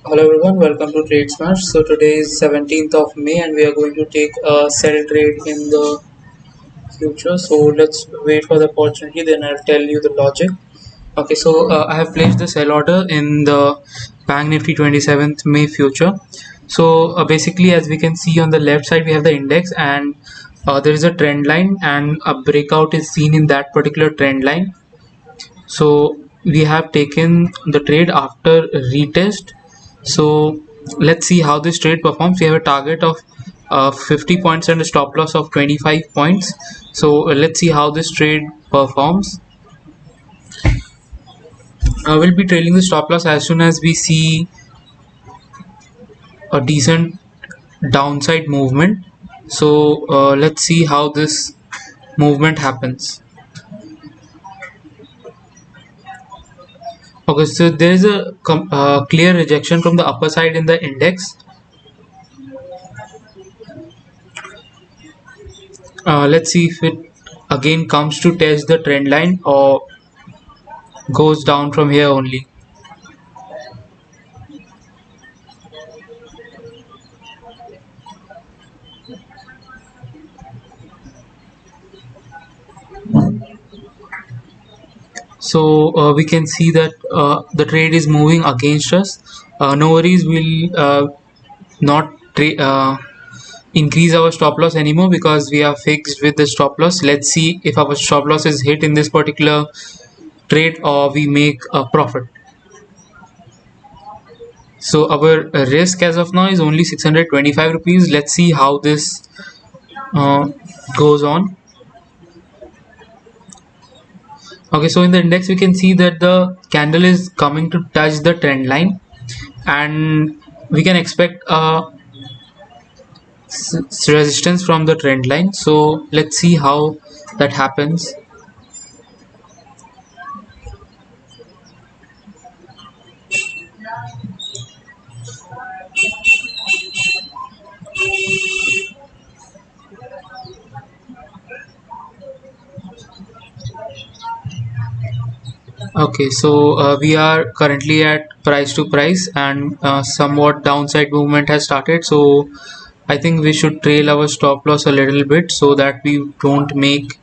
Hello everyone, welcome to Trade Smash. So today is 17th of May and we are going to take a sell trade in the future. So let's wait for the opportunity, then I'll tell you the logic. Okay, so I have placed the sell order in the Bank Nifty 27th May future. So basically, as we can see on the left side, we have the index and there is a trend line and a breakout is seen in that particular trend line. So we have taken the trade after retest. So let's see how this trade performs. We have a target of 50 points and a stop loss of 25 points. So let's see how this trade performs. We'll be trailing the stop loss as soon as we see a decent downside movement. So let's see how this movement happens. Okay, so there is a clear rejection from the upper side in the index. Let's see if it again comes to test the trend line or goes down from here only. So we can see that the trade is moving against us. No worries, we'll not increase our stop loss anymore because we are fixed with the stop loss. Let's see if our stop loss is hit in this particular trade or we make a profit. So our risk as of now is only 625 rupees. Let's see how this uh, goes on. Okay, so in the index we can see that the candle is coming to touch the trend line and we can expect a resistance from the trend line. So let's see how that happens. Okay, so we are currently at price to price and somewhat downside movement has started. So I think we should trail our stop loss a little bit so that we don't make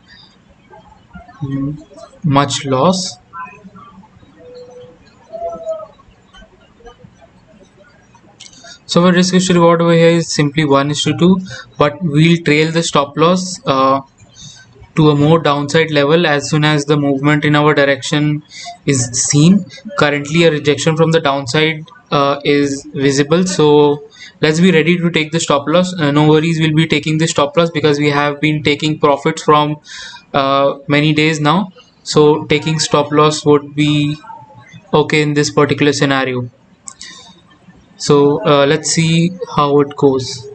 much loss. So our risk to reward over here is simply 1:2, but we'll trail the stop loss to a more downside level as soon as the movement in our direction is seen. Currently a rejection from the downside is visible, so let's be ready to take the stop loss. No worries, we'll be taking the stop loss because we have been taking profits from many days now, so taking stop loss would be okay in this particular scenario. So let's see how it goes.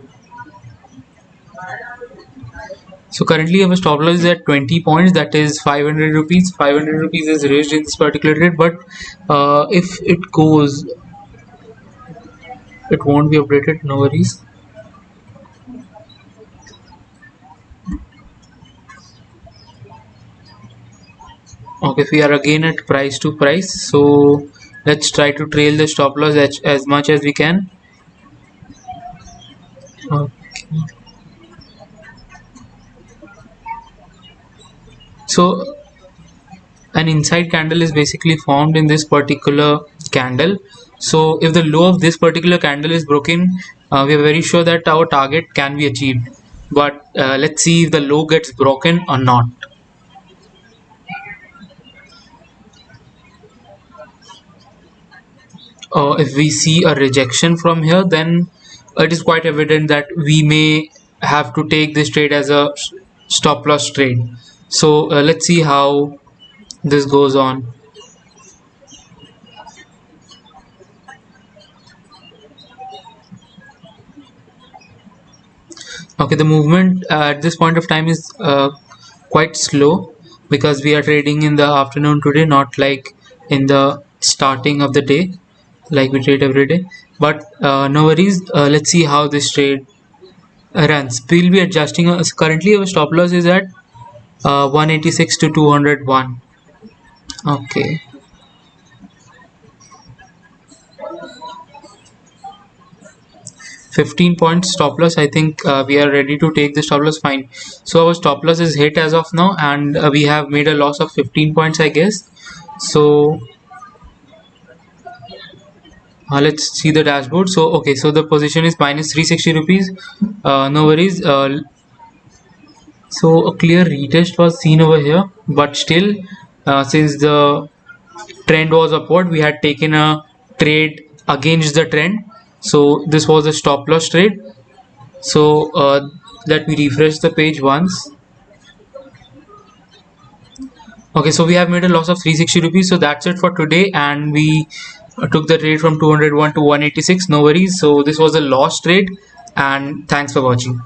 So currently our stop loss is at 20 points, that is 500 rupees. 500 rupees is raised in this particular trade, but if it goes, it won't be updated, no worries. Okay, we are again at price to price, so let's try to trail the stop loss as much as we can. Okay. So an inside candle is basically formed in this particular candle. So if the low of this particular candle is broken, we are very sure that our target can be achieved, but let's see if the low gets broken or not. If we see a rejection from here, then it is quite evident that we may have to take this trade as a stop loss trade. So let's see how this goes on. Okay, the movement at this point of time is quite slow because we are trading in the afternoon today, not like in the starting of the day like we trade every day. But no worries, let's see how this trade runs. We'll be adjusting. Currently our stop loss is at 186 to 201. Okay. 15 points stop loss. I think we are ready to take the stop loss. Fine. So our stop loss is hit as of now, and we have made a loss of 15 points, I guess. So let's see the dashboard. So okay, so the position is minus 360 rupees. No worries. So a clear retest was seen over here, but still, since the trend was upward, we had taken a trade against the trend. So this was a stop loss trade. So let me refresh the page once. Okay, so we have made a loss of 360 rupees. So that's it for today, and we took the trade from 201 to 186. No worries. So this was a loss trade, and thanks for watching.